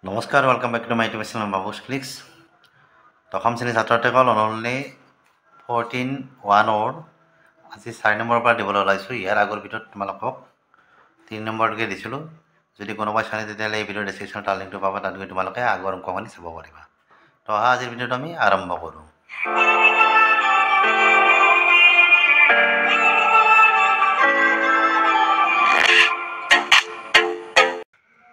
নমস্কাৰ, welcome back to my YouTube channel Babu's clicks. দশম শ্ৰেণীৰ ছাত্ৰ ছাত্ৰীসকল অনলি 14-1 আজি 4 নম্বৰৰ পৰা দিবলৈ ওলাইছোঁ। ইয়াৰ আগৰ ভিডিঅ'ত তোমালোকক 3 নম্বৰলৈকে দিছিলোঁ। যদি কোনোবাই চাই তেতিয়াহ'লে এই ভিডিঅ'ৰ ডেছক্ৰিপশ্যনত তাৰ লিংকটো পাবা, তাত গৈ তোমালোকে আগৰ অংকখিনি চাব পাৰিবা। তো আজিৰ ভিডিঅ'টো আমি আৰম্ভ কৰোঁ।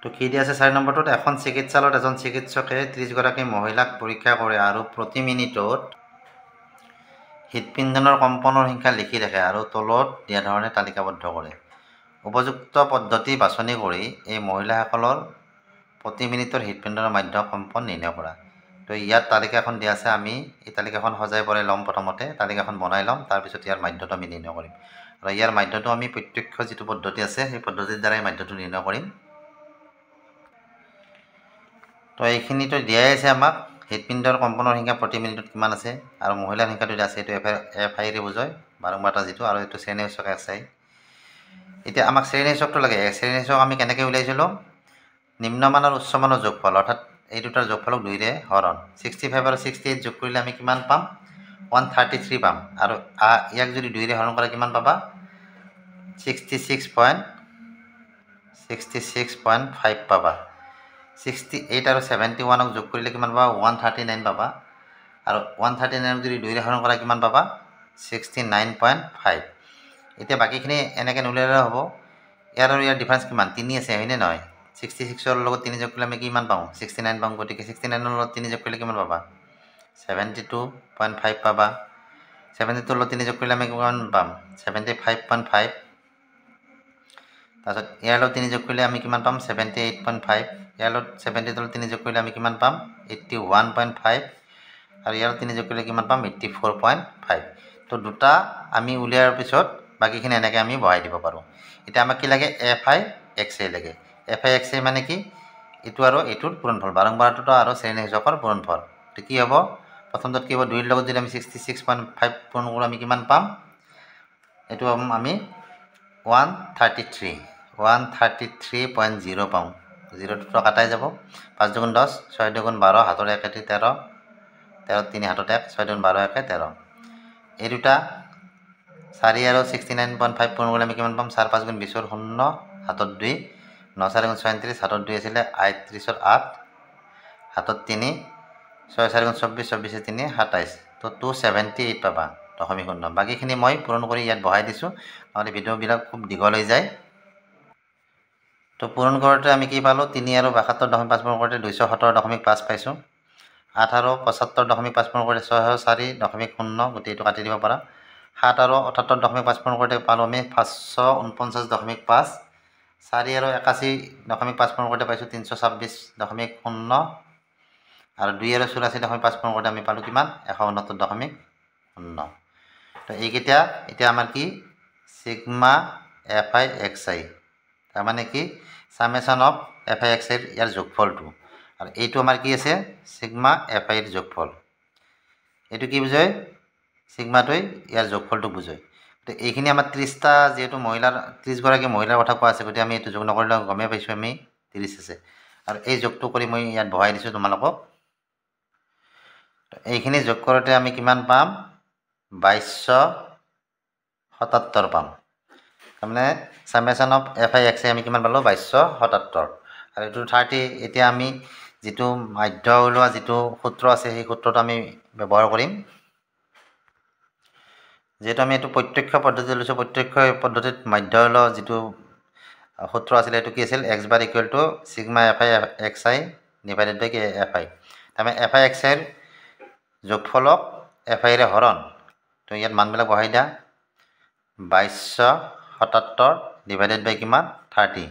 তো কি দিয়া আছে 4 নম্বৰটোত, এখন চিকিৎসালয়ত এজন চিকিৎসকে 30 গৰাকী মহিলাক পৰীক্ষা কৰে আৰু প্ৰতি মিনিটত হৃদপিণ্ডৰ কম্পনৰ সংখ্যা লিখি ৰাখে আৰু তলত দিয়া ধৰণে তালিকাবদ্ধ কৰে। উপযুক্ত পদ্ধতি বাছনি কৰি এই মহিলাসকলৰ প্ৰতি মিনিটৰ হৃদপিণ্ডৰ মাধ্য কম্পন নিৰ্ণয় কৰা। তো ইয়াত তালিকাখন দিয়া আছে, আমি এই তালিকাখন সজাই পৰাই ল'ম। প্ৰথমতে তালিকাখন বনাই ল'ম, তাৰপিছত ইয়াৰ মাধ্যটো আমি নিৰ্ণয় কৰিম। আৰু ইয়াৰ মাধ্যটো আমি প্ৰত্যক্ষ যিটো পদ্ধতি আছে সেই পদ্ধতিৰ দ্বাৰাই মাধ্যটো নিৰ্ণয় কৰিম। তো এইখিনিতো দিয়াই আছে আমাক, হৃদপিণ্ডৰ কম্পনৰ সংখ্যা প্ৰতি মিনিটত কিমান আছে আৰু মহিলাৰ সংখ্যাটো দিয়া আছে, এইটো FI বুজায় বাৰম্বাৰটা যিটো, আৰু এইটো শ্ৰেণী সূচক XI। এতিয়া আমাক শ্ৰেণী সূচকটো লাগে। শ্ৰেণী সূচক আমি কেনেকৈ উলিয়াইছিলোঁ, নিম্নমান আৰু উচ্চমানৰ যোগফল, অৰ্থাৎ এই দুটাৰ যোগফলক 2ৰে হৰণ। 65 আৰু 68 যোগ কৰিলে আমি কিমান পাম, 133 পাম। আৰু ইয়াক যদি 2ৰে হৰণ কৰে কিমান পাবা, 66.5 পাবা। 68 আৰু 71ক যোগ কৰিলে কিমান পাবা, 139 পাবা। আৰু 139ক যদি 2ৰে হৰণ কৰা কিমান পাবা, 69.5। এতিয়া বাকীখিনি এনেকৈ নোলিয়ালে হ'ব। ইয়াৰ আৰু ইয়াৰ ডিফাৰেঞ্চ কিমান, 3 আছে, হয়নে নহয়? 66ৰ লগত 3 যোগ কৰিলে আমি কিমান পাওঁ, 69 পাওঁ। গতিকে 69ৰ লগত 3 যোগ কৰিলে কিমান পাবা, 72.5 পাবা। 72ৰ লগত 3 যোগ কৰিলে আমি কিমান পাম, 75.5। তাৰপিছত ইয়াৰ লগত 3 যোগ কৰিলে আমি কিমান পাম, 78.5। ইয়াৰ লগত 70ৰ লগত 3 যোগ কৰিলে আমি কিমান পাম, 81.5। আৰু ইয়াৰ লগত 3 যোগ কৰিলে কিমান পাম, 84.5। তো দুটা আমি উলিয়াৰ পিছত বাকীখিনি এনেকৈ আমি বহাই দিব পাৰোঁ। এতিয়া আমাক কি লাগে, FI XI লাগে। FI XI মানে কি, এইটো আৰু এইটোৰ পূৰণফল, বাৰম্বাৰটোতো আৰু শ্ৰেণী সূচকৰ পূৰণফল। তো কি হ'ব, প্ৰথমটোত কি হ'ব, 2ৰ লগত যদি আমি 66.5 পূৰণ কৰোঁ আমি কিমান পাম, এইটো আমি 133.0 পাওঁ। 0টো কাটাই যাব, 5 দুগুণ 10, 6 দুগুণ 12, হাতৰ 1 13, 13 3 হাতত 1, 6 দুগুণ 12, 1 13। এই দুটা 4 আৰু 69.5 পূৰণ কৰিলে আমি কিমান পাম, 4 5 গুণ 20ৰ 0, হাতত 2, 9 4 গুণ 36, হাতত 2 আছিলে, 38ৰ 8, হাতত 3, 6 4 গুণ 24, 24 3 27। তো 278 পাবা, 0.0। বাকীখিনি মই পূৰণ কৰি ইয়াত বহাই দিছোঁ, নহ'লে ভিডিঅ'বিলাক খুব দীঘল হৈ যায়। তো পূৰণ কৰোঁতে আমি কি পালোঁ, 3 আৰু 72.5 পূৰণ কৰোঁতে 270.5 পাইছোঁ। 8 আৰু 75.5 পূৰণ কৰোঁতে 604.0, গোটেইটো কাটি দিব পাৰা। 7 আৰু 78.5 পূৰণ কৰোঁতে পালোঁ আমি 549.5। 4 আৰু 81.5 পূৰণ কৰোঁতে পাইছোঁ 326.0। আৰু 2 আৰু 84.5 পূৰণ কৰোঁতে আমি পালোঁ কিমান, 169.0। তো এইকেইটা এতিয়া আমাৰ কি, সিগমা FI XI, তাৰমানে কি, সামেশ্যন অফ FI XI ইয়াৰ যোগফলটো। আৰু এইটো আমাৰ কি আছে, সিগমা FIৰ যোগফল। এইটো কি বুজায়, সিগমাটোৱে ইয়াৰ যোগফলটো বুজায়। তো এইখিনি আমাৰ 30টা, যিহেতু 30 গৰাকী মহিলাৰ কথা কোৱা আছে, গতিকে আমি এইটো যোগ নকৰিলে গমেই পাইছোঁ আমি 30 আছে। আৰু এই যোগটো কৰি মই ইয়াত বহাই দিছোঁ তোমালোকক। এইখিনি যোগ কৰোঁতে আমি কিমান পাম, 2277 পাম। তাৰমানে সামেশ্যন অফ FI XI আমি কিমান পালোঁ, 2277। আৰু এইটো 30। এতিয়া আমি যিটো মাধ্য ওলোৱা যিটো সূত্ৰ আছে সেই সূত্ৰটো আমি ব্যৱহাৰ কৰিম। যিহেতু আমি এইটো প্ৰত্যক্ষ পদ্ধতি লৈছোঁ, প্ৰত্যক্ষ পদ্ধতিত মাধ্য ওলোৱা যিটো সূত্ৰ আছিলে এইটো কি আছিল, X bar = sigma FI XI divided by FI। তাৰমানে FI XIৰ যোগফলক FIৰে হৰণ। তো ইয়াত মানবিলাক বহাই দিয়া, 2277 ডিভাইডেড বাই কিমান, 30।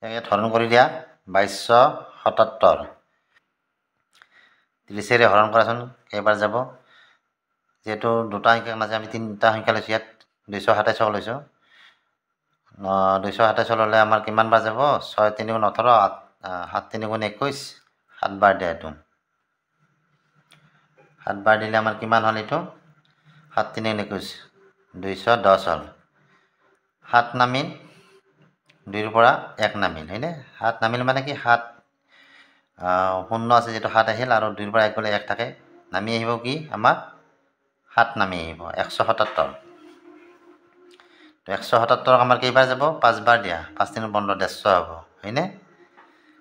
ইয়াত হৰণ কৰি দিয়া, 2277 30ৰে হৰণ কৰাচোন কেইবাৰ যাব। যিহেতু দুটা সংখ্যাৰ মাজে আমি 3টা সংখ্যা লৈছোঁ, ইয়াত 227 লৈছোঁ। 227 ল'লে আমাৰ কিমান বাৰ যাব, 6 3 গুণ 18, 7 3 গুণ 21, 7 বাৰ দিয়া। এইটো 7 বাৰ দিলে আমাৰ কিমান হ'ল, এইটো 7 3 গুণ 21, 210 হ'ল। 7 নামিল, 2ৰ পৰা 1 নামিল হয়নে 7 নামিল মানে কি 7 শূন্য আছে যেটো 7 আহিল আৰু 2ৰ পৰা 1 গলে 1 থাকে নামি আহিব কি আমাৰ 7 নামি আহিব 177 তো 177 আমাৰ কেইবাৰ যাব 5 বাৰ দিয়া 5 3 15 150 হ'ব হয়নে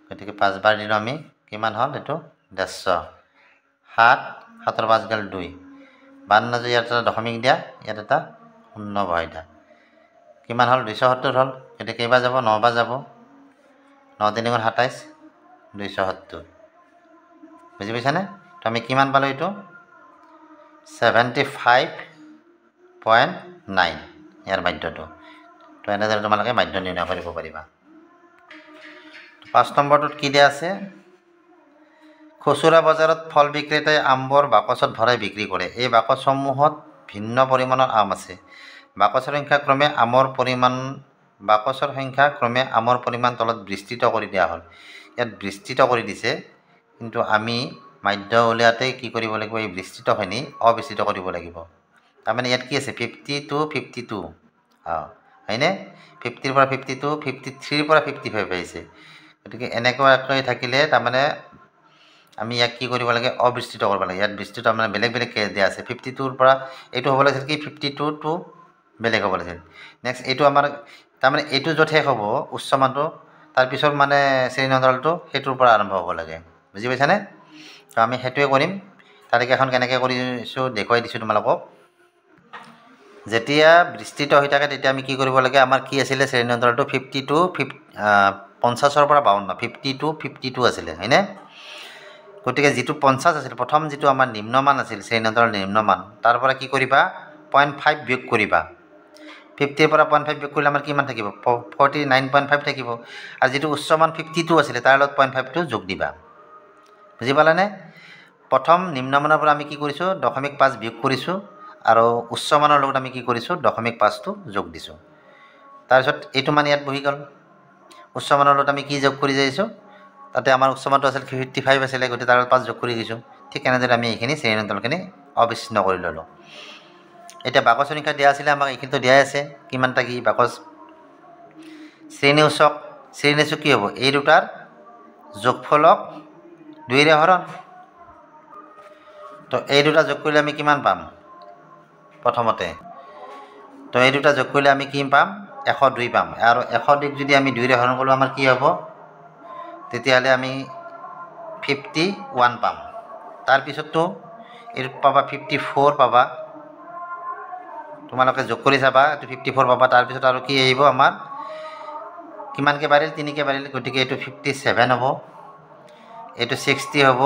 গতিকে 5 বাৰ দিলো আমি কিমান হল এটো 150 7 7 ৰ 5 গেল 2 52 ইয়াত এটা দশমিক দিয়া ইয়াত এটা শূন্য বহাই দিয়া কিমান হল 270 হল এটা কেইবাৰ যাব 9 বাৰ যাব 9 3 গুণ 27 270 বুজি পাইছানে তো আমি কিমান পালো এটো 75.9 ইয়াৰ মাধ্যটো তো এনেদৰে তোমালোকে মাধ্য নিৰ্ণয় কৰিব পাৰিবা 5 নম্বৰটোত কি দিয়া আছে খুচুৰা বজাৰত ফল বিক্ৰেতাই আমবোৰ বাকচত ভৰাই বিক্ৰী কৰে এই বাকচসমূহত ভিন্ন পৰিমাণৰ আম আছে বাকচৰ সংখ্যা ক্ৰমে আমৰ পৰিমাণ তলত বিস্তৃত কৰি দিয়া হ'ল ইয়াত বিস্তৃত কৰি দিছে কিন্তু আমি মাধ্য উলিয়াতে কি কৰিব লাগিব এই বিস্তৃতখিনি অবিস্তৃত কৰিব লাগিব তাৰমানে ইয়াত কি আছে 50 to 52 হয়নে 50 ৰ পৰা 52 53 ৰ পৰা 55 আহিছে গতিকে এনেকৈ থাকিলে তাৰমানে আমি ইয়াক কি কৰিব লাগে অবিস্তৃত কৰিব লাগে ইয়াত বিস্তৃত মানে বেলেগ বেলেগ দিয়া আছে 52 ৰ পৰা এইটো হ'ব লাগিছিল কি 52 টু বেলেগ হ'ব লাগিছিল নেক্সট এইটো আমাৰ তাৰমানে এইটো য'ত শেষ হ'ব উচ্চ মানটো তাৰ পিছত মানে শ্ৰেণী অন্তৰালটো হেতুৰ পৰা আৰম্ভ হ'ব লাগে বুজি পাইছানে তো আমি হেতুৱে কৰিম তালিকাখন কেনেকৈ কৰিছো দেখুৱাই দিছো তোমালোকক যেতিয়া বিস্তৃত হৈ থাকে তেতিয়া আমি কি কৰিব লাগে আমাৰ কি আছিল শ্ৰেণী অন্তৰালটো 50 টু 50 ৰ পৰা 52 50 টু 52 আছিল হয়নে গতিকে যেটো 50 আছিল প্ৰথম যেটো আমাৰ নিম্নমান আছিল শ্ৰেণী অন্তৰাল নিম্নমান তাৰ পৰা কি কৰিবা 0.5 বিয়োগ কৰিবা 50 ৰ পৰা 0.5 বিয়োগ কৰিলে আমাৰ কিমান থাকিব 49.5 থাকিব আৰু যেটো উচ্চমান 52 আছিল তাৰ লগত 0.5 টো যোগ দিবা বুজি পালানে প্ৰথম নিম্নমানৰ পৰা আমি কি কৰিছো 0.5 বিয়োগ কৰিছো আৰু উচ্চমানৰ লগত আমি কি কৰিছো 0.5 টো যোগ দিছো তাৰ পিছত এইটো মান ইয়াত বহি গল উচ্চমানৰ লগত আমি কি যোগ কৰি যাইছো তাতে আমাৰ উচ্চমানটো আছিল 55 আছিল গতি তাৰ 5 যোগ কৰি দিছো ঠিক এনেদৰে আমি এইখিনি শ্ৰেণী অন্তৰালখিনি অবিচ্ছিন্ন কৰি ললো এটা বাকচ সংখ্যা দিয়া আছিল আমাক এইখিনিতো দিয়া আছে কিমানটা কি বাকচ শ্ৰেণীসূচক কি হ'ব এই দুটাৰ যোগফলক 2 ৰে হৰণ তো এই দুটা যোগ কৰিলে আমি কিমান পাম প্ৰথমতে তো এই দুটা যোগ কৰিলে আমি কি পাম 102 পাম আৰু 102 যদি আমি 2 ৰে হৰণ কৰো আমাৰ কি হ'ব তেতিয়াহলে আমি 51 পাম তাৰ পিছতটো এৰ পাবা 54 পাবা তোমালোকে যোগ কৰি চাবা 54 পাবা তাৰ পিছত আৰু কি আহিব আমাৰ কিমান কে বাঢ়িল 3 কে বাঢ়িল গতিকে এটো 57 হ'ব এটো 60 হ'ব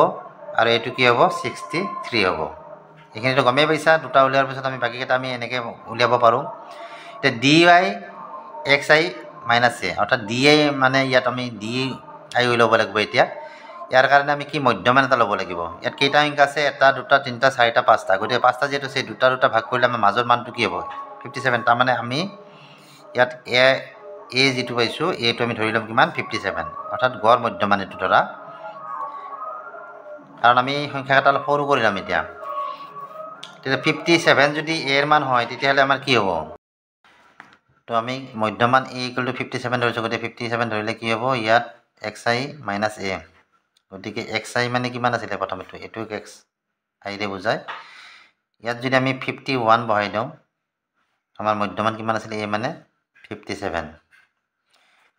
আৰু এটো কি হ'ব 63 হ'ব এখানেটো গমে পাইছা দুটা উলিয়াৰ পিছত আমি বাকি কেটা আমি এনেকে উলিয়াব পাৰো তে dy xi - a অৰ্থাৎ dy মানে ইয়াত আমি dy উলিয়াব লাগিব এতিয়া ইয়াৰ কাৰণে আমি কি মধ্যমান এটা লব লাগিব ইয়াত কেইটা অংক আছে এটা দুটা তিনটা চাৰিটা পাঁচটা গতিকে পাঁচটা যেটো আছে দুটা দুটা ভাগ কৰিলে আমাৰ মাজৰ মানটো কি হ'ব 57 তাৰ মানে আমি ইয়াত a যেটো পাইছো এটো আমি ধৰি লম কিমান 57 অৰ্থাৎ গড় মধ্যমান এটো ধৰা কাৰণ আমি সংখ্যা এটা সৰু কৰিলাম এতিয়া তেতিয়া 57 যদি a এৰ মান হয় তেতিয়াহলে আমাৰ কি হ'ব তো আমি মধ্যমান a = 57 ধৰিছো গতিকে 57 ধৰিলে কি হ'ব ইয়াত xi - a গতিকে xi মানে কিমান আছিল প্ৰথমটো এটো xi ৰে বুজায় ইয়াত যদি আমি 51 বহাই দিও আমাৰ মধ্যমান কিমান আছিল a মানে 57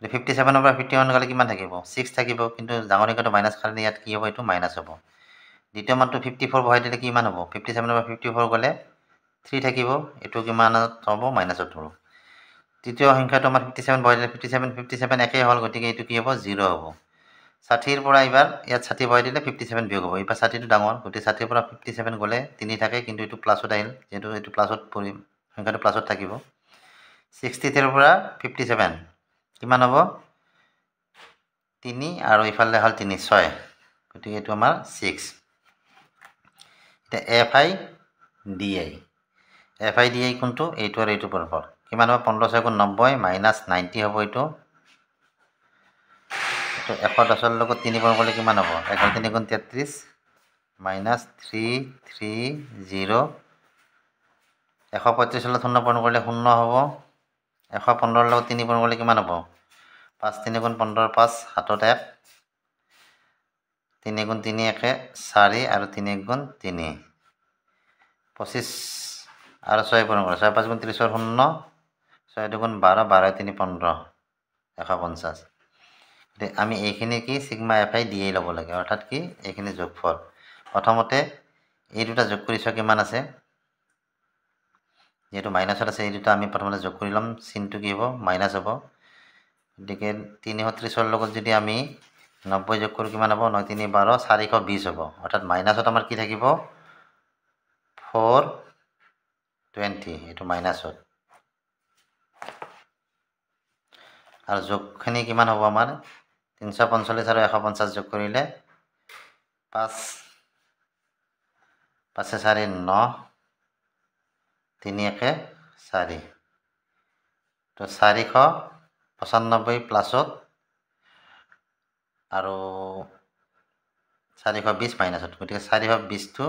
57 ৰ পৰা 51 গলে কিমান থাকিব 6 থাকিব কিন্তু ডাঙৰ সংখ্যাটো মাইনাস খালে ইয়াত কি হ'ব এটো মাইনাস হ'ব দ্বিতীয় মানটো 54 বহাই দিলে কিমান হ'ব 57 ৰ পৰা 54 গলে 3 থাকিব এটো কিমানত হ'ব মাইনাসত হ'ব তৃতীয় সংখ্যাটো আমাৰ 57 বহাই দিলে 57 একে হল গতিকে এটো কি হ'ব 0 হ'ব 60 ৰ পৰা এবাৰ ইয়াত 60 বহাই দিলে 57 বিয়োগ হ'ব এবাৰ 60 টো ডাঙৰ গতিকে 60 ৰ পৰা 57 গলে 3 থাকে কিন্তু এটো প্লাসত আহিল যেটো এটো প্লাসত পৰিম সংখ্যাটো প্লাসত থাকিব 63 ৰ পৰা 57 কিমান হ'ব 3 আৰু ইফালে হল 3 6 গতিকে এটো আমাৰ 6 এটা fi di কোনটো এইটো আৰু এইটো পৰফল কিমান হ'ব 15 * 90 - 90 হ'ব এটো তো 110 ৰ লগত 3 পূৰণ কৰিলে কিমান হ'ব 11 3 * 33 - 330 135 ৰ লগত 0 পূৰণ কৰিলে 0 হ'ব 115 ৰ লগত 3 পূৰণ কৰিলে কিমান হ'ব 5 3 গুণ 15 5 হাতত 1 3 গুণ 3 একে 4 আৰু 3 গুণ 3 25 আৰু 6 পূৰণ কৰা 6 5 গুণ 30 0 6 2 গুণ 12 12 3 15 150 এতিয়া আমি এইখিনি কি সিগমা এফআই দিয়ে ল'ব লাগে অৰ্থাৎ কি এইখিনি যোগফল প্ৰথমতে এই দুটা যোগ কৰি চোৱা কিমান আছে যেহেতু মাইনাছত আছে এই দুটা আমি প্ৰথমতে যোগ কৰি ল'ম চিনটো কি হ'ব মাইনাছ হ'ব গতিকে 330 লগত যদি আমি 90 যোগ কৰোঁ কিমান হ'ব 9 3 12 420 হ'ব অৰ্থাৎ মাইনাছত আমাৰ কি থাকিব 420 এইটো মাইনাছত আৰু যোগখিনি কিমান হ'ব আমাৰ 345 আৰু 150 যোগ কৰিলে 5 5 4 9 3 1 4 তো 495 প্লাছত আৰু 420 মাইনাছত গতিকে 420 টো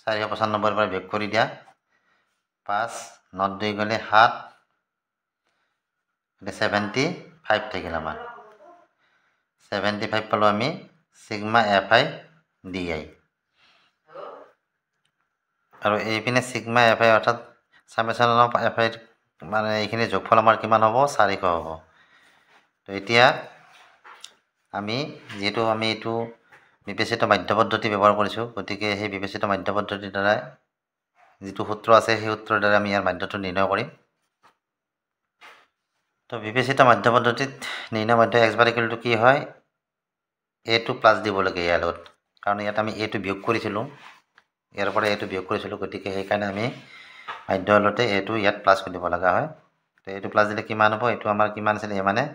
495 পৰা বিয়োগ কৰি দিয়া 5 9 2 গ'লে 7 75 থাকিল আমাৰ 75 পালো আমি সিগমা এফআই ডিআই আৰু এইপিনে সিগমা এফআই অৰ্থাৎ সামেশন অফ এফআই মানে এইখিনি যোগফল আমাৰ কিমান হ'ব 400 হ'ব তো এতিয়া আমি যেহেতু আমি এইটো বিবেচিত মাধ্য পদ্ধতি ব্যৱহাৰ কৰিছোঁ গতিকে সেই বিবেচিত মাধ্য পদ্ধতিৰ দ্বাৰা যিটো সূত্ৰ আছে সেই সূত্ৰৰ দ্বাৰা আমি ইয়াৰ মাধ্যটো নিৰ্ণয় কৰিম তো বিবেচিত মাধ্য পদ্ধতিত নিৰ্ণয় মাধ্য x বাৰ ইকুৱেল টু কি হয় a2 প্লাছ দিব লাগে ইয়াৰ লগত কাৰণ ইয়াত আমি a2 বিয়োগ কৰিছিলোঁ ইয়াৰ পৰা a2 বিয়োগ কৰিছিলোঁ গতিকে সেইকাৰণে আমি মাধ্য হলতে a2 ইয়াত প্লাছ কৰি দিব লগা হয় তো a2 প্লাছ দিলে কিমান হ'ব এইটো আমাৰ কিমান আছিল এ মানে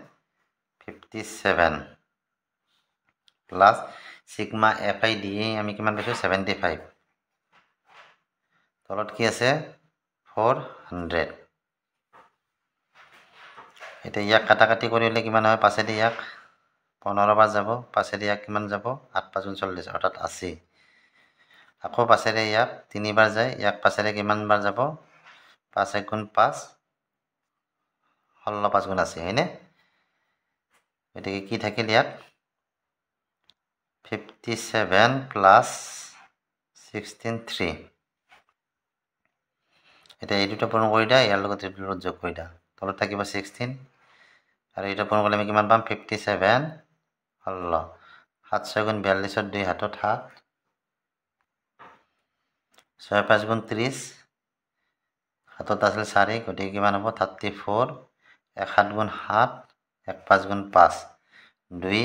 57 প্লাছ সিগমা এফআই ডিএ আমি কিমান পাইছোঁ 75 তলত কি আছে 400 এতিয়া ইয়াক কাটাকাটি কৰিলে কিমান হয় পাছেদি ইয়াক 15 বাৰ যাব পাছেদি ইয়াক কিমান যাব 8 5 40 অৰ্থাৎ 80 আকৌ পাছেৰে ইয়াক 3 বাৰ যায় ইয়াক পাছেৰে কিমান বাৰ যাব 5 1 গুণ 5 16 5 গুণ 80 হয়নে গতিকে কি থাকিল ইয়াত 57 প্লাছ 16 3 এটা এই দুটো পূৰণ কৰি দিয়া ইয়াৰ লগত এই দুটো যোগ কৰি দিয়া তলত থাকিব 16 আৰু এটা পূৰণ কৰিলে আমি কিমান পাম 57 16 7 6 গুণ 42 2 হাতত 7 6 5 গুণ 30 হাতত আছিল 4 গতিকে কিমান হ'ব 34 1 7 গুণ 7 1 5 গুণ 5 2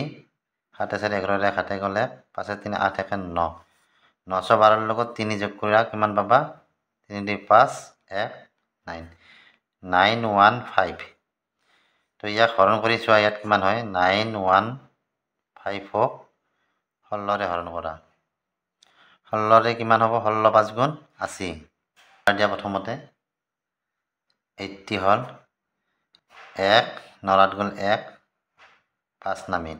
7 4 11 1 7 গ'লে 5 3 8 1 9 912 লগত 3 যোগ কৰা কিমান পাবা 3 2 5 1 9 915 তো ইয়াক হৰণ কৰি চোৱা ইয়াত কিমান হয় 915 ক 16 হৰণ কৰা 16 কিমান হ'ব 16 5 গুণ 80 দিয়া প্ৰথমতে 80 হ'ল 1 9 8 গুণ 1 5 নামিল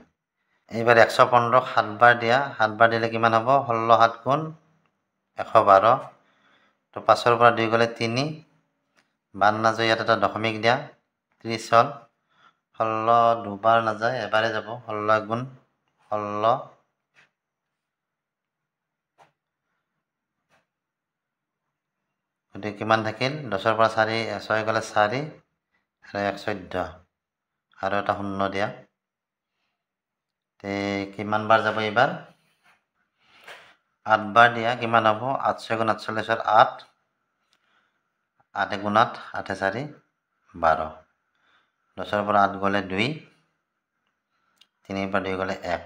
এইবাৰ 115 7 বাৰ দিয়া 7 বাৰ দিলে কিমান হ'ব 16 7 গুণ 112 তো 5 পৰা 2 গ'লে 3 বাৰ নাযায় ইয়াত এটা দশমিক দিয়া 30 হ'ল 16 দুবাৰ নাযায় এবাৰে যাব 16 গুণ 16 গতিকে কিমান থাকিল 10 পৰা 4 6 গ'লে 4 আৰু 1 14 আৰু এটা শূন্য দিয়া তে কিমান বাৰ যাব এইবাৰ 8 বাৰ দিয়া কিমান হ'ব 8 6 গুণ 48 8 8 গুণ 8 8 4 12 10 পৰা 8 গ'লে 2 3 পৰা 2 গ'লে 1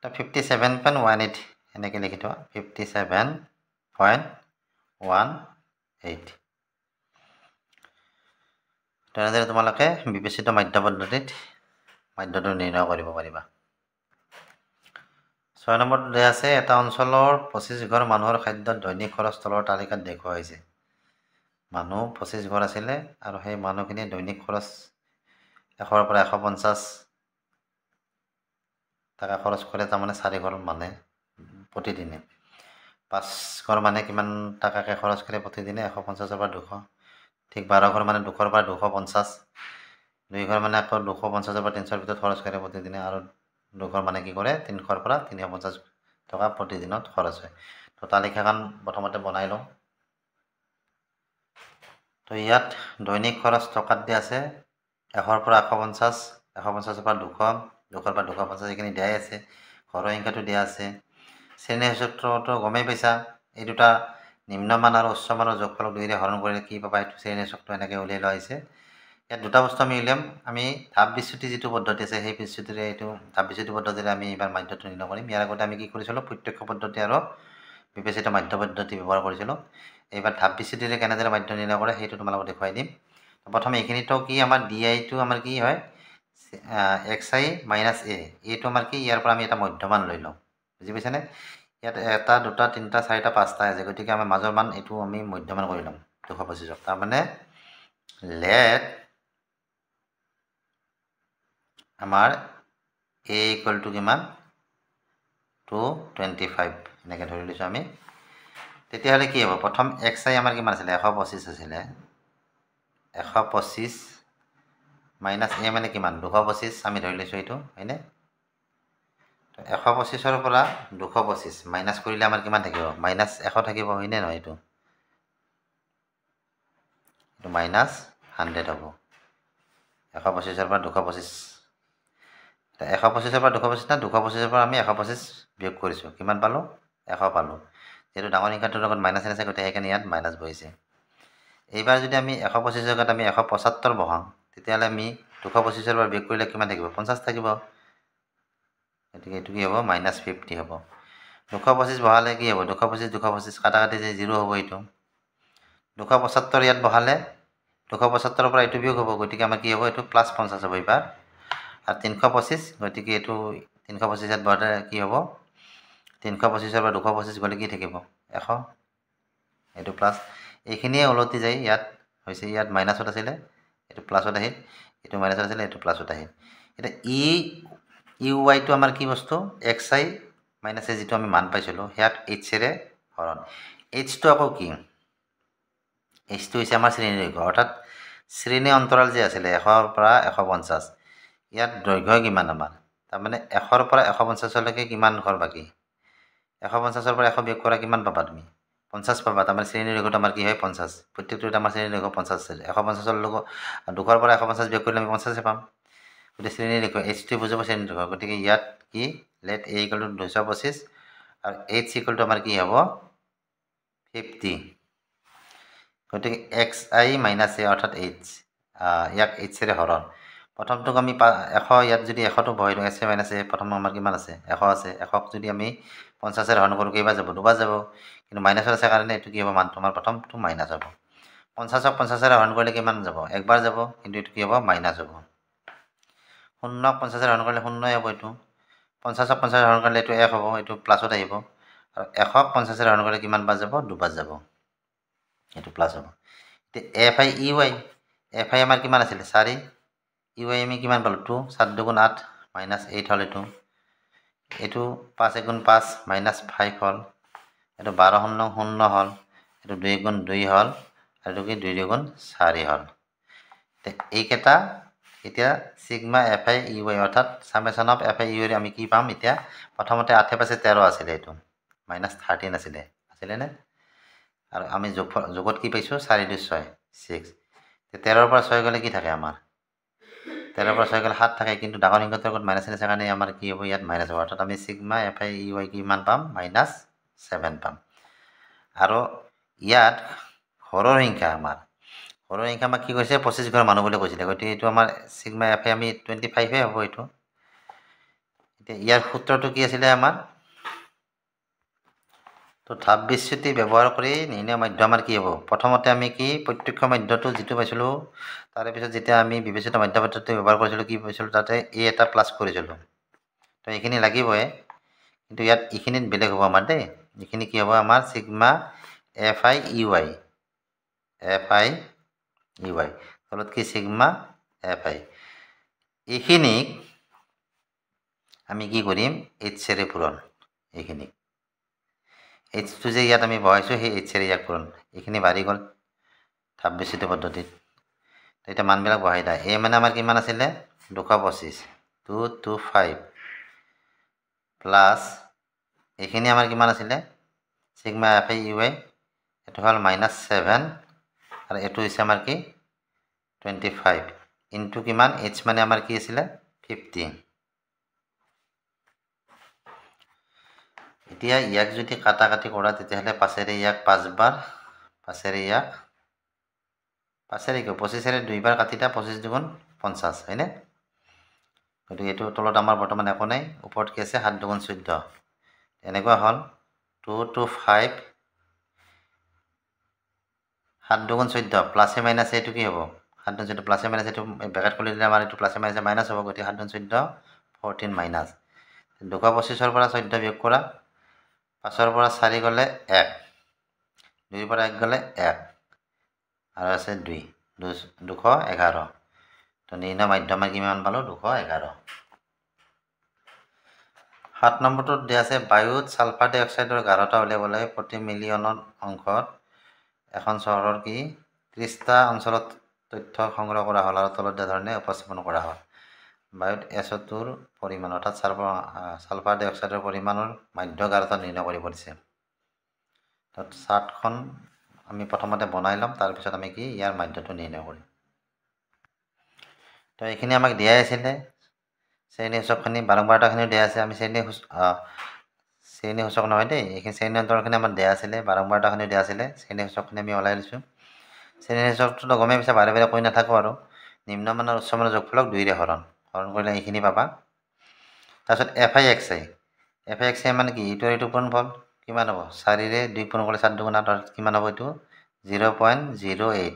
তো 57.18 এনেকৈ লিখি থোৱা 57.18 তেনেদৰে তোমালোকে বিবেচিত মাধ্য পদ্ধতিত মাধ্যটো নিৰ্ণয় কৰিব পাৰিবা 6 নম্বৰত দিয়া আছে এটা অঞ্চলৰ 25 ঘৰ মানুহৰ খাদ্যত দৈনিক খৰচ তলৰ তালিকাত দেখুওৱা হৈছে মানুহ 25 ঘৰ আছিলে আৰু সেই মানুহখিনিয়ে দৈনিক খৰচ 100 পৰা 150 টাকা খৰচ কৰে তাৰমানে 4 ঘৰ মানে প্ৰতিদিনে 5 ঘৰ মানে কিমান টাকাকৈ খৰচ কৰে প্ৰতিদিনে 150 পৰা 200 ঠিক 12 ঘৰ মানে 200 পৰা 250 2 ঘৰ মানে আকৌ 250 পৰা 300 ভিতৰত খৰচ কৰে প্ৰতিদিনে আৰু 2 ঘৰ মানে কি কৰে 300 পৰা 350 টকা প্ৰতিদিনত খৰচ হয় তো তালিকাখন প্ৰথমতে বনাই লওঁ তো ইয়াত দৈনিক খৰচ টকাত দিয়া আছে 100 পৰা 150 150 পৰা 200 200 পৰা 250 এইখিনি দিয়াই আছে ঘৰৰ সংখ্যাটো দিয়া আছে শ্ৰেণীৰ সূত্ৰটো গমেই পাইছা এই দুটা নিম্নমান আৰু উচ্চমানৰ যোগফলক 2ৰে হৰণ কৰিলে কি পাবা এইটো শ্ৰেণীৰ সূত্ৰ এনেকৈ উলিয়াই লোৱা হৈছে ইয়াত দুটা বস্তু আমি উলিয়াম আমি ধাপ বিচ্যুতি যিটো পদ্ধতি আছে সেই বিচ্যুতিৰে এইটো ধাপ বিচ্যুতি পদ্ধতিৰে আমি এইবাৰ মাধ্যটো নিৰ্ণয় কৰিম ইয়াৰ আগতে আমি কি কৰিছিলোঁ প্ৰত্যক্ষ পদ্ধতি আৰু বিবেচিত মাধ্য পদ্ধতি ব্যৱহাৰ কৰিছিলোঁ এইবাৰ ধাপ বিচ্যুতিৰে কেনেদৰে মাধ্য নিৰ্ণয় কৰে সেইটো তোমালোকক দেখুৱাই দিম প্ৰথমে এইখিনিতো কি আমাৰ ডিআইটো আমাৰ কি হয় xi মাইনাছ a এইটো আমাৰ কি ইয়াৰ পৰা আমি এটা মধ্যমান লৈ লওঁ বুজি পাইছানে ইয়াত 1 2 3 4 5টা আছে গতিকে আমাৰ মাজৰ মান এইটো আমি মধ্যমান কৰি ল'ম 225 তাৰমানে লেট আমাৰ a ইকুৱেল টু কিমান 225 এনেকৈ ধৰি লৈছোঁ আমি তেতিয়াহ'লে কি হ'ব প্ৰথম xi আমাৰ কিমান আছিলে 125 আছিলে 125 মাইনাছ a মানে কিমান 225 আমি ধৰি লৈছোঁ এইটো হয়নে 125ৰ পৰা 225 মাইনাছ কৰিলে আমাৰ কিমান থাকিব মাইনাছ 100 থাকিব হয়নে নহয় এইটো মাইনাছ 100 হ'ব 125ৰ পৰা 225 125ৰ পৰা 225 না 225ৰ পৰা আমি 125 বিয়োগ কৰিছোঁ কিমান পালোঁ 100 পালোঁ যেহেতু ডাঙৰ সংখ্যাটোৰ লগত মাইনাছ আছে গতিকে সেইকাৰণে ইয়াত মাইনাছ বহিছে এইবাৰ যদি আমি 125 জেগাত আমি 175 বহাওঁ তেতিয়াহ'লে আমি 225ৰ পৰা বিয়োগ কৰিলে কিমান থাকিব 50 থাকিব গতিকে এইটো কি হ'ব -50 হ'ব 225 বহালে কি হ'ব 225 কাটাকাটি যে 0 হ'ব এইটো 275 ইয়াত বহালে 275ৰ পৰা এইটো বিয়োগ হ'ব গতিকে আমাৰ কি হ'ব এইটো +50 হ'ব এইবাৰ আৰু 325 গতিকে এইটো 325 ইয়াত বহালে কি হ'ব 325ৰ পৰা 225 গ'লে কি থাকিব 100 এইটো প্লাছ এইখিনিয়ে ওলটি যায় ইয়াত হৈছে ইয়াত মাইনাছত আছিলে এইটো প্লাছত আহিল এইটো মাইনাছত আছিলে এইটো প্লাছত আহিল এতিয়া ইউ ৱাইটো আমাৰ কি বস্তু xi মাইনাছ a যিটো আমি মান পাইছিলোঁ সেয়াক h-ৰে হৰণ h-টো আকৌ কি h-টো হৈছে আমাৰ শ্ৰেণী দৈৰ্ঘ্য অৰ্থাৎ শ্ৰেণী অন্তৰাল যে আছিলে 100ৰ পৰা 150 ইয়াত দৈৰ্ঘ্য কিমান আমাৰ তাৰমানে 100ৰ পৰা 150লৈকে কিমান ঘৰ বাকী 150ৰ পৰা 100 বিয়োগ কৰা কিমান পাবা তুমি 50 পাবা তাৰমানে শ্ৰেণী দৈৰ্ঘ্যটো আমাৰ কি হয় 50 প্ৰত্যেকটোত আমাৰ শ্ৰেণী দৈৰ্ঘ্য 50 আছে 150ৰ লগত 200ৰ পৰা 150 বিয়োগ কৰিলে আমি 50 পাম গতিকে শ্ৰেণী দৈৰ্ঘ্য h-টো বুজাব শ্ৰেণী দৈৰ্ঘ্য গতিকে ইয়াত কি লেট a ইকুৱেল টু 225 আৰু h ইকুৱেল টু আমাৰ কি হ'ব 50 গতিকে xi মাইনাছ a অৰ্থাৎ h ইয়াক h-ৰে হৰণ প্ৰথমটোক আমি 100 ইয়াত যদি 100টো বহাই দিওঁ xi মাইনাছ a প্ৰথম আমাৰ কিমান আছে 100 আছে 100ক যদি আমি 50ৰে হৰণ কৰোঁ কেইবাৰ যাব দুবাৰ যাব কিন্তু মাইনাছত আছে কাৰণে এইটো কি হ'ব মান তোমাৰ প্ৰথমটো মাইনাছ হ'ব 50ক 50ৰে হৰণ কৰিলে কিমান যাব একবাৰ যাব কিন্তু এইটো কি হ'ব মাইনাছ হ'ব 0ক 50ৰে হৰণ কৰিলে 0ই হ'ব এইটো 50ক 50ৰে হৰণ কৰিলে এইটো 1 হ'ব এইটো প্লাছত আহিব আৰু 100ক 50ৰে হৰণ কৰিলে কিমান বাৰ যাব দুবাৰ যাব এইটো প্লাছ হ'ব এতিয়া fi আমাৰ কিমান আছিলে 4 ui আমি কিমান পালোঁ 2 7 2 8 -8 হ'ল এইটো 5 1 5 -5 হ'ল এইটো 12 0 0 হ'ল এইটো 2 গুণ 2 হ'ল আৰু এইটো কি 2 2 গুণ 4 হ'ল এইকেইটা এতিয়া সিগমা fi ui অৰ্থাৎ সামেশ্যন অফ fi ui আমি কি পাম এতিয়া প্ৰথমতে 8 পাশে 13 আছিলে এইটো -13 আছিলে নে আৰু আমি যোগত কি পাইছোঁ 4 2 6 6 13ৰ পৰা 6 গ'লে কি থাকে আমাৰ 13ৰ পৰা 6 গ'লে 7 থাকে কিন্তু ডাঙৰ সংখ্যাটোৰ লগত মাইনাছ আছে কাৰণে আমাৰ কি হ'ব ইয়াত মাইনাছ হ'ব অৰ্থাৎ আমি সিগমা fi ui কিমান পাম -7 পাম আৰু ইয়াত হৰৰ সংখ্যা আমাৰ কি কৈছে 25 ঘৰ মানুহ বুলি কৈছিলে গতিকে এইটো আমাৰ সিগমা fi আমি 25হে হ'ব এইটো এতিয়া ইয়াৰ সূত্ৰটো কি আছিলে আমাৰ তো ধাপ বিচ্যুতি ব্যৱহাৰ কৰি নিৰ্ণয় মাধ্য আমাৰ কি হ'ব প্ৰথমতে আমি কি প্ৰত্যক্ষ মাধ্যটো যিটো পাইছিলোঁ তাৰে পিছত যেতিয়া আমি বিবেচিত মাধ্য পদ্ধতি ব্যৱহাৰ কৰিছিলোঁ কি পাইছিলোঁ তাতে a এটা প্লাছ কৰিছিলোঁ তো এইখিনি লাগিবই কিন্তু ইয়াত এইখিনিত বেলেগ হ'ব আমাৰ দেই এইখিনি কি হ'ব আমাৰ সিগমা fi ui তলত কি সিগমা fi এইখিনিক আমি কি কৰিম h-ৰে পূৰণ এইখিনিক h-টো যে ইয়াত আমি বহাইছোঁ সেই h-ৰে ইয়াক পূৰণ এইখিনি বাঢ়ি গ'ল ধাপ বিচ্যুতি পদ্ধতিত এতিয়া মানবিলাক বহাই দিয়া এ মানে আমাৰ কিমান আছিলে 225 225 প্লাছ এইখিনি আমাৰ কিমান আছিলে সিগমা এফ আই ইউ আই এইটো হ'ল -7 আৰু এইটো হৈছে আমাৰ কি 25 ইনটু কিমান এইচ মানে আমাৰ কি আছিলে 50 এতিয়া ইয়াক যদি কাটাকাটি কৰা তেতিয়াহ'লে 5 ইয়াক 5 বাৰ 5 ইয়াক 5 কি 25 2 বাৰ কাটিটা 25 দুগুণ 50 হয়নে গতিকে এইটো তলত আমাৰ বৰ্তমান একো নাই ওপৰত কি আছে 7 দুগুণ 14 এনেকুৱা হ'ল 2 to 5 7 দুগুণ 14 প্লাছে মাইনাছে এইটো কি হ'ব 7 দুগুণ 14 প্লাছে মাইনাছে এইটো ব্ৰেকেট খুলি দিলে আমাৰ এইটো প্লাছে মাইনাছে মাইনাছ হ'ব গতিকে 7 দুগুণ 14 14 মাইনাছ 225 ৰ পৰা 14 বিয়োগ কৰা 5 ৰ পৰা 4 গ'লে 1 2 ৰ পৰা 1 গ'লে 1 আৰু আছে 211 তো নিৰ্ণয় মাধ্যম কিমান পালো 211 7 নম্বৰটোত দিয়া আছে বায়ুত সালফাৰ ডাই অক্সাইডৰ গাঢ়তা উলিয়াবলৈ প্ৰতি মিলিয়নত অংশত এখন চহৰৰ কি 30টা অঞ্চলত তথ্য সংগ্ৰহ কৰা হ'ল আৰু তলত দিয়া ধৰণে উপস্থাপন কৰা হ'ল বায়ুত SO2ৰ পৰিমাণ অৰ্থাৎ সালফাৰ ডাই অক্সাইডৰ পৰিমাণৰ মাধ্য গাঢ়তা নিৰ্ণয় কৰিব দিছে তাত চাৰ্টখন আমি প্ৰথমতে বনাই ল'ম তাৰ পিছত আমি কি ইয়াৰ মাধ্যটো নিৰ্ণয় কৰিম তো এইখিনি আমাক দিয়াই আছিলে শ্ৰেণী সূচকখিনি বাৰম্বাৰতাখিনি দিয়া আছে আমি শ্ৰেণী সূচক নহয় দেই এইখিনি শ্ৰেণী অন্তৰখিনি আমাৰ দিয়া আছিলে বাৰম্বাৰতাখিনি দিয়া আছিলে শ্ৰেণী সূচকখিনি আমি ওলাই লৈছোঁ শ্ৰেণী সূচকটো গমেই পিছে বাৰে বাৰে কৈ নাথাকোঁ আৰু নিম্নমানৰ উচ্চমানৰ যোগফলক 2 ৰে হৰণ কৰিলে এইখিনি পাবা তাৰপিছত এফ আই এক্স আই মানে কি এইটো পূৰণফল কিমান হ'ব 4 ৰে 2 পূৰণ কৰিলে 7 দুগুণ 8 কিমান হ'ব এইটো 0.08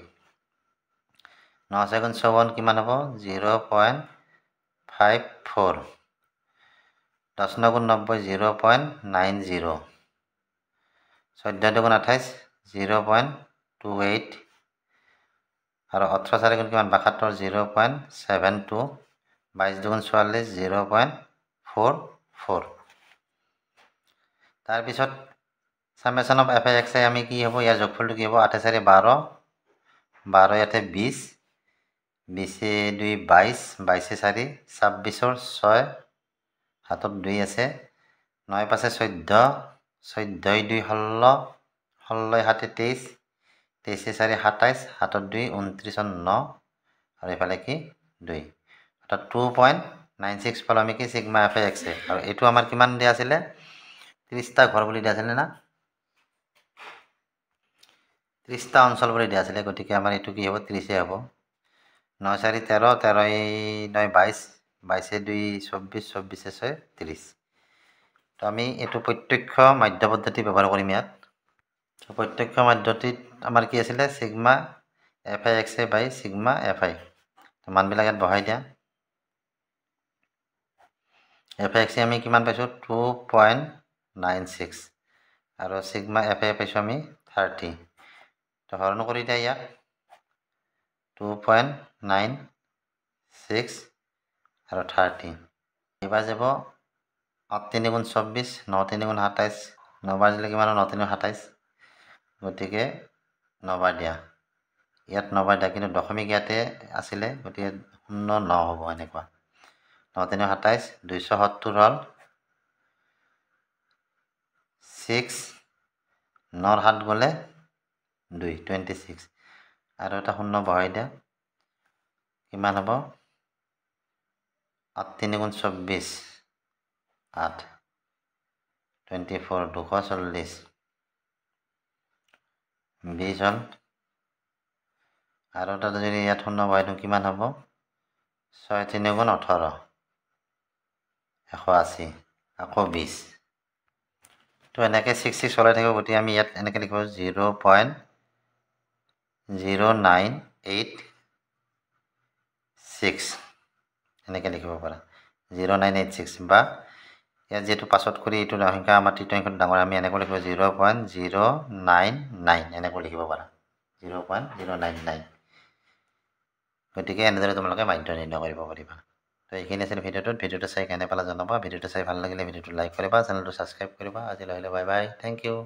9 গুণ 54 কিমান হ'ব 0.54 10 গুণ 90 0.90 14 দুগুণ 28 0.28 আৰু 18 4 গুণ কিমান 72 0.72 22 দুগুণ 44 0.44 তাৰপিছত সামেশ্যন অফ এফ আই এক্স আই আমি কি হ'ব ইয়াৰ যোগফলটো কি হ'ব 8 4 12 12 ইয়াতে 20 20 2 22 22 4 26 6 হাতত 2 আছে 9 5 14 14 2 16 16 7 23 23 4 27 হাতত 2 29 9 আৰু এইফালে কি 2 অৰ্থাৎ 2.96 পালো আমি কি সিগমা এফ আই এক্স আই আৰু এইটো আমাৰ কিমান দিয়া আছিলে 30টা ঘৰ বুলি দিয়া আছিলে না 30টা অঞ্চল বুলি দিয়া আছিলে গতিকে আমাৰ এইটো কি হ'ব 30 হ'ব 9 4 13 13 9 22 22 2 24 24 6 30 তো আমি এইটো প্ৰত্যক্ষ মাধ্য পদ্ধতি ব্যৱহাৰ কৰিম ইয়াত তো প্ৰত্যক্ষ মাধ্যটিত আমাৰ কি আছিলে সিগমা এফ আই এক্স আই বাই সিগমা এফ আই তো মানবিলাক ইয়াত বহাই দিয়া এফ আই এক্স আই আমি কিমান পাইছোঁ 2.96 আৰু সিগমা এফ আই পাইছোঁ আমি 30 তো হৰণ কৰি দিয়া ইয়াক 2.96 আৰু 30 এইবাৰ যাব 8 3 গুণ 24 9 3 গুণ 27 9 বাৰ দিলে কিমান 9 3 27 গতিকে 9 বাৰ দিয়া ইয়াত 9 বাৰ দিয়া কিন্তু দশমিক ইয়াতে আছিলে গতিকে 0 9 হ'ব এনেকুৱা 9 3 27 270 হ'ল 6 9 7 গ'লে 2 26 আৰু এটা 0 বহাই দিয়া কিমান হ'ব 8 3 গুণ 24 8 24 240 20 হ'ল আৰু এটা যদি ইয়াত 0 বহাই দিওঁ কিমান হ'ব 6 3 গুণ 18 180 আকৌ 20 তো এনেকৈ 6 6 চলাই থাকিব গতিকে আমি ইয়াত এনেকৈ লিখিব 0.0986 এনেকৈ লিখিব পাৰা 0986 বা ইয়াত যিহেতু পাছত কৰি এইটো সংখ্যা আমাৰ তৃতীয় সংখ্যাটো ডাঙৰ আমি এনেকৈ লিখিব 0.099 এনেকৈ লিখিব পাৰা 0.099 গতিকে এনেদৰে তোমালোকে মাধ্য নিৰ্ণয় কৰিব পাৰিবা তো এইখিনি আছিল ভিডিঅ'টো চাই কেনে পালা জনাবা ভিডিঅ'টো চাই ভাল লাগিলে ভিডিঅ'টো লাইক কৰিবা চেনেলটো ছাবস্ক্ৰাইব কৰিবা আজিলৈ বাই বাই থেংক ইউ